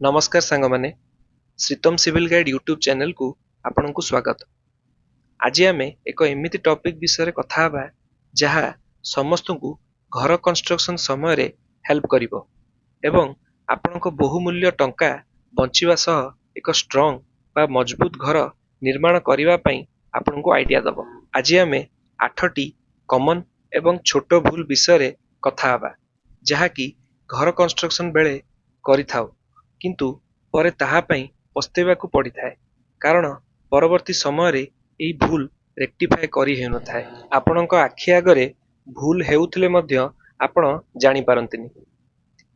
नमस्कार सांगमाने श्रीतम civil guide YouTube channel को आपन को स्वागत। आज आम एक एमिति टॉपिक विषय कथा हबा जहा समस्त को घर कंस्ट्रक्शन समय रे हेल्प करिवो एवं आपन को बहुमूल्य टंका बंचिवा सह एक स्ट्रांग बा मजबूत घर निर्माण करिवा पई आपन को आइडिया दबो। आज आम 8टी कॉमन एवं छोट भूल विषय रे कथा हबा जहा कि घर कंस्ट्रक्शन बेले करिथाउ किंतु परे ताहा पई पस्तेबाकू पड़िथाए कारण परवर्ती समय रे एई भूल रेक्टिफाई करी हेउनथाए। आपणक आखि आगरे भूल हेउथले मध्य आपण जानि पारंतिनी।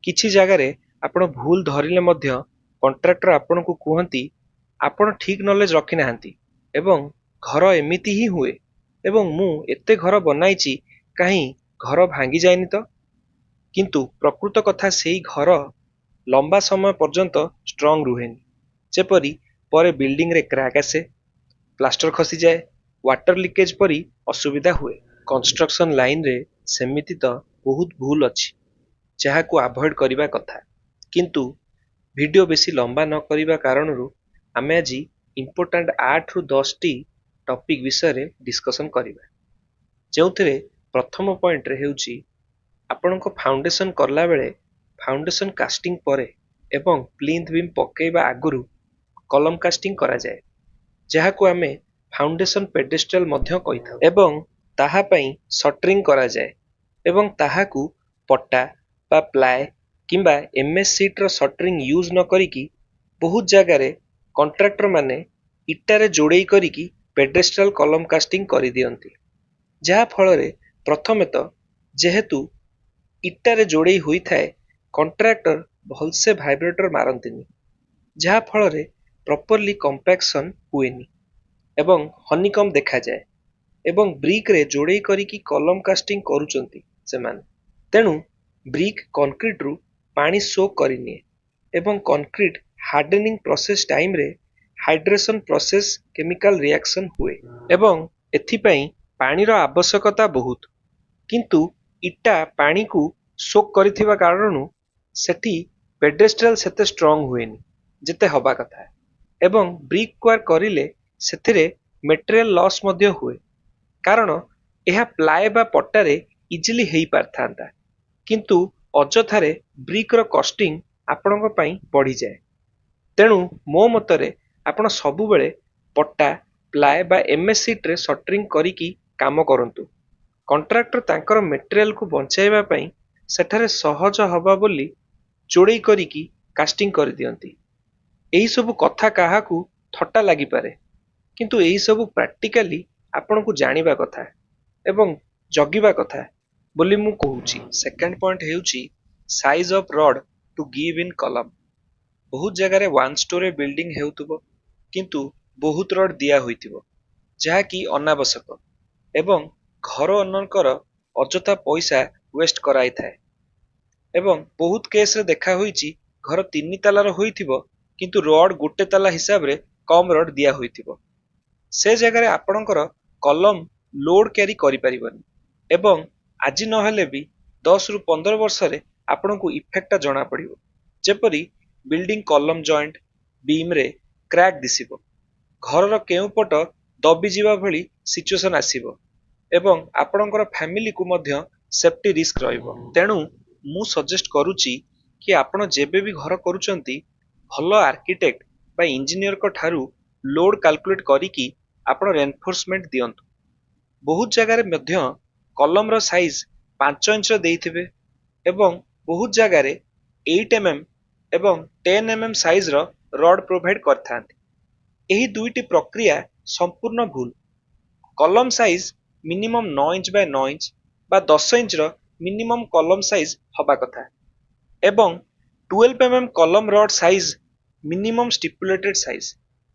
किछि जागारे आपण भूल धरिले मध्य कॉन्ट्रैक्टर आपण को कुहंती आपण ठीक नॉलेज रखि नाहंती एवं घर एमिति ही हुए एवं मु एते घर बनाइछि काहे घर भांगी जायनि तो। किंतु प्रकृत कथा सेई घर लंबा समय पर्यंत स्ट्रांग रुहेनी। जेपरी परे बिल्डिंग रे क्रैक आसे, प्लास्टर खसी जाए, वाटर लीकेज परी असुविधा हुए। कंस्ट्रक्शन लाइन रे सेमिति तो बहुत भूल अछि जहा को अवॉइड करिवा कथा। किंतु वीडियो बेसी लंबा न करिवा कारणरू आमे आज इंपोर्टेंट 8 रु 10 टी टॉपिक विषय रे डिस्कशन करिवा। जेउथिरे प्रथम पॉइंट रे हेउची आपनको फाउंडेशन करला बेले फाउंडेशन कास्टिंग परे एवं प्लिंथ बीम पकेइबा आगुरु कलम कास्टिंग करा जाए जहा को आमे फाउंडेशन पेडेस्ट्रल मध्य कहिथाउ एवं ताहा पई शटरिंग करा जाए एवं ताहा को पट्टा बा प्लाय किंबा एमएस सीट रो शटरिंग यूज न करिकी बहुत जगह रे कॉन्ट्रैक्टर माने इटा रे जोड़ेई करिकी पेडेस्ट्रल कलम कास्टिंग करि दियंती जहा फल रे प्रथमे तो जेहेतु इटा रे जोड़ेई होई थाए कॉन्ट्रैक्टर भलसे वाइब्रेटर मारंतिनी जहा फल रे प्रॉपर्ली कंपैक्शन हुएनी एवं हनीकम देखा जाए एवं ब्रिक रे जोड़ेई करिकी कलम कास्टिंग करूचंती सेमाने। तेणु ब्रिक कंक्रीट रु पानी सोक करिनिए एवं कंक्रीट हार्डनिंग प्रोसेस टाइम रे हाइड्रेशन प्रोसेस केमिकल रिएक्शन हुए एवं एथि पई पानी रो आवश्यकता बहुत। किंतु इटा पानी को सोक करिथिबा कारणनु सेठी पेडेस्ट्रल सेते स्ट्रांग हुएनी जेते हबा कथा एवं ब्रिक क्वार करिले सेथिरे मटेरियल लॉस मध्य हुए कारण एहा प्लाय बा पट्टारे इजिली हेई पारथांता किंतु अजथारे ब्रिक रो कॉस्टिंग आपणक पई बढ़ी जाए। तेणु मो मतरे आपण सबु बेले पट्टा प्लाय बा एमएस सीट रे शटरिंग करिकी काम करंतु। कॉन्ट्रैक्टर तांकर मटेरियल को बंचाइबा पई सेठारे सहज हबा बोली जोड़ेई करिकी कास्टिंग कर दियंती। एही सबु कथा काहाकू थट्टा लागि पारे किंतु एही सबु प्रैक्टिकली आपण को जानिबा कथा एवं जगिबा कथा बोली मु कहूची। सेकंड पॉइंट हेउची size of rod to give in column. बहुत जगह रे वन स्टोरी बिल्डिंग हेउतबो किंतु बहुत रॉड दिया होइतिबो जहा कि अनावश्यक एवं घर ओनरकर अजथा पैसा वेस्ट कराई थाए एवं बहुत केस रे देखा होईची घर 3 तालार होइथिबो किंतु रॉड गोटे ताला हिसाब रे कम रॉड दिया होइथिबो से जगह रे आपणकर कलम लोड कैरी करि परिबनी एवं आज न हेले भी 10 रु 15 वर्ष रे आपणको इफेक्ट जणा पड़िबो। जेपरी बिल्डिंग कलम जॉइंट बीम रे क्रैक दिसिबो घर रो केउ पट दबी जीवा भली सिचुएशन आसीबो एवं आपणकर फैमिली को मध्य सेफ्टी रिस्क रहिबो। तेणु मु सजेस्ट करूची कि आपण जेबे भी घर करूचंती भलो आर्किटेक्ट बा इंजीनियर को ठारू लोड कैलकुलेट करिकी आपण रेनफोर्समेंट दियंतु। बहुत जगह रे मध्य कलम रो साइज 5 इंच रो देइथिबे एवं बहुत जगह रे 8 mm एवं 10 mm साइज रो रॉड प्रोवाइड करथांती। एही दुईटी प्रक्रिया संपूर्ण भूल। कलम size minimum 9 inch by 9 inch बा 10 इंच रो मिनिमम कलम साइज हबा कथा एवं 12 mm कलम rod size minimum stipulated size.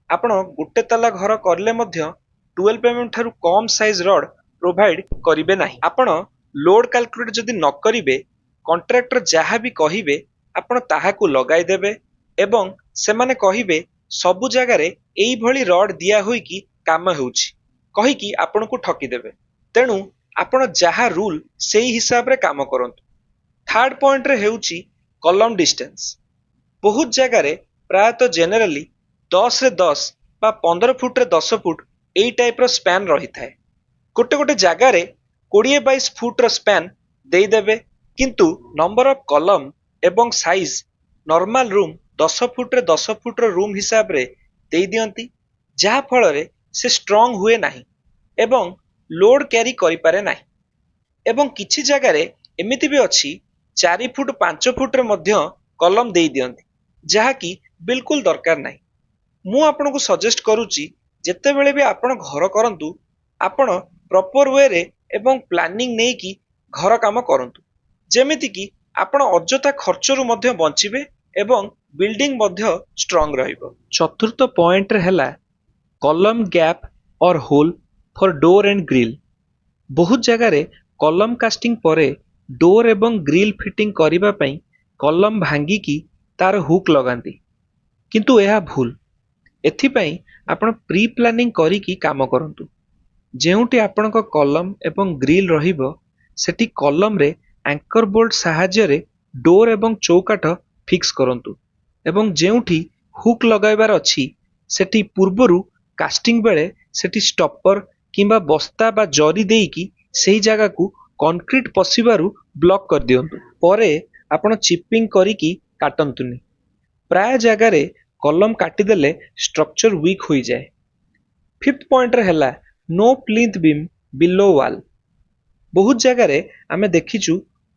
आपण गोटे ताला घर करले मध्य 12 mm ठारू कम साइज रॉड प्रोवाइड करिवे नाही। आपण लोड कैलकुलेट जदि न करिवे कॉन्ट्रैक्टर जहा भी कहिबे आपण ताहा को लगाई देबे एवं सेमाने कहिबे सबु जगह रे एई भली रॉड दिया होई कि काम हेउची कहि कि आपण को ठकी देबे। तेणु आपण जहा रूल सेही हिसाब रे काम करंतु। थर्ड पॉइंट रे हेउची कलम डिस्टेंस। ବହୁତ ଜାଗାରେ ପ୍ରାୟତଃ ଜେନେରାଲି 10 ରେ 10 ବା 15 ଫୁଟରେ 10 ଫୁଟ ଏଇ ଟାଇପର ସ୍ପାନ୍ ରହିଥାଏ। ଗୋଟେ ଗୋଟେ ଜାଗାରେ 20-22 ଫୁଟର ସ୍ପାନ୍ ଦେଇଦେବେ, କିନ୍ତୁ ନମ୍ବର ଅଫ୍ କଲମ ଏବଂ ସାଇଜ ନର୍ମାଲ ରୁମ୍ 10 ଫୁଟରେ 10 ଫୁଟର ରୁମ୍ ହିସାବରେ ଦେଇଦିଅନ୍ତି, ଯାହା ଫଳରେ ସେ ଷ୍ଟ୍ରଙ୍ଗ ହୁଏ ନାହିଁ ଏବଂ ଲୋଡ କ୍ୟାରି କରିପାରେ ନାହିଁ। ଏବଂ କିଛି ଜାଗାରେ ଏମିତି ବି ଅଛି 4 ଫୁଟ 5 ଫୁଟରେ ମଧ୍ୟ କଲମ ଦେଇ ଦିଅନ୍ତି, ଯାହାକି ବିଲକୁଲ ଦରକାର ନାହିଁ। ମୁଁ ଆପଣଙ୍କୁ ସଜେଷ୍ଟ କରୁଛି, ଯେତେବେଳେ ବି ଆପଣ ଘର କରନ୍ତୁ, ଆପଣ ପ୍ରପର ୱେରେ ଏବଂ ପ୍ଲାନିଂ ନେଇକି ଘର କାମ କରନ୍ତୁ, ଯେମିତିକି ଆପଣ ଅଯଥା ଖର୍ଚ୍ଚରୁ ମଧ୍ୟ ବଞ୍ଚିବେ ଏବଂ ବିଲ୍ଡିଂ ମଧ୍ୟ ଷ୍ଟ୍ରଙ୍ଗ ରହିବ। ଚତୁର୍ଥ ପଏଣ୍ଟରେ ହେଲା column gap or hole for door and grill. ବହୁତ ଜାଗାରେ କଲମ କାଷ୍ଟିଂ ପରେ ଡୋର୍ ଏବଂ ଗ୍ରିଲ୍ ଫିଟିଂ କରିବା ପାଇଁ କଲମ ଭାଙ୍ଗିକି ତାର ହୁକ୍ ଲଗାନ୍ତି, କିନ୍ତୁ ଏହା ଭୁଲ। ଏଥିପାଇଁ ଆପଣ ପ୍ରି ପ୍ଲାନିଂ କରିକି କାମ କରନ୍ତୁ। ଯେଉଁଠି ଆପଣଙ୍କ କଲମ ଏବଂ ଗ୍ରିଲ୍ ରହିବ, ସେଠି କଲମରେ ଆଙ୍କର ବୋଲ୍ଟ ସାହାଯ୍ୟରେ ଡୋର୍ ଏବଂ ଚୌକାଠ ଫିକ୍ସ କରନ୍ତୁ ଏବଂ ଯେଉଁଠି ହୁକ୍ ଲଗାଇବାର ଅଛି, ସେଠି ପୂର୍ବରୁ କାଷ୍ଟିଂ ବେଳେ ସେଠି ଷ୍ଟପର କିମ୍ବା ବସ୍ତା ବା ଜରି ଦେଇକି ସେହି ଜାଗାକୁ କଂକ୍ରିଟ ପଶିବାରୁ ବ୍ଲକ୍ କରିଦିଅନ୍ତୁ। ପରେ ଆପଣ ଚିପିଂ କରିକି କାଟନ୍ତୁନି। ପ୍ରାୟ ଜାଗାରେ କଲମ କାଟିଦେଲେ ଷ୍ଟ୍ରକ୍ଚର ୱିକ୍ ହୋଇଯାଏ। ଫିଫ୍ଥ ପଏଣ୍ଟରେ ହେଲା no plinth beam below wall. ବହୁତ ଜାଗାରେ ଆମେ ଦେଖିଛୁ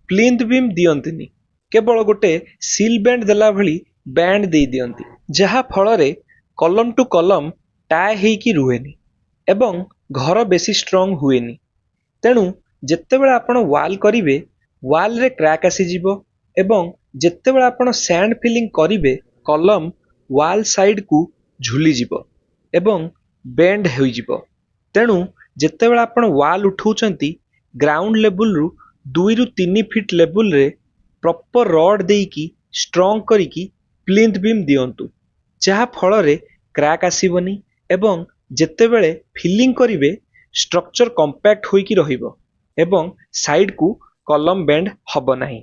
ପ୍ଲିନ୍ଥ ବିମ୍ ଦିଅନ୍ତିନି, କେବଳ ଗୋଟେ ସିଲ୍ ବ୍ୟାଣ୍ଡ ଦେଲା ଭଳି ବ୍ୟାଣ୍ଡ ଦେଇ ଦିଅନ୍ତି, ଯାହା ଫଳରେ କଲମ ଟୁ କଲମ ଟାଏ ହେଇକି ରୁହେନି ଏବଂ ଘର ବେଶୀ ଷ୍ଟ୍ରଙ୍ଗ ହୁଏନି। ତେଣୁ ଯେତେବେଳେ ଆପଣ ୱାଲ୍ କରିବେ, ୱାଲରେ କ୍ରାକ୍ ଆସିଯିବ ଏବଂ ଯେତେବେଳେ ଆପଣ ସ୍ୟାଣ୍ଡ ଫିଲିଂ କରିବେ, କଲମ ୱାଲ୍ ସାଇଡକୁ ଝୁଲିଯିବ ଏବଂ ବେଣ୍ଡ ହୋଇଯିବ। ତେଣୁ ଯେତେବେଳେ ଆପଣ ୱାଲ୍ ଉଠଉଛନ୍ତି, ଗ୍ରାଉଣ୍ଡ ଲେବୁଲରୁ 2 ରୁ 3 ଫିଟ୍ ଲେବୁଲରେ ପ୍ରପର ରଡ୍ ଦେଇକି ଷ୍ଟ୍ରଙ୍ଗ କରିକି ପ୍ଲିନ୍ଥ ବିମ୍ ଦିଅନ୍ତୁ, ଯାହା ଫଳରେ କ୍ରାକ୍ ଆସିବନି ଏବଂ ଯେତେବେଳେ ଫିଲିଂ କରିବେ ଷ୍ଟ୍ରକ୍ଚର କମ୍ପାକ୍ଟ ହୋଇକି ରହିବ ଏବଂ ସାଇଡକୁ କଲମ ବେଣ୍ଡ ହବ ନାହିଁ।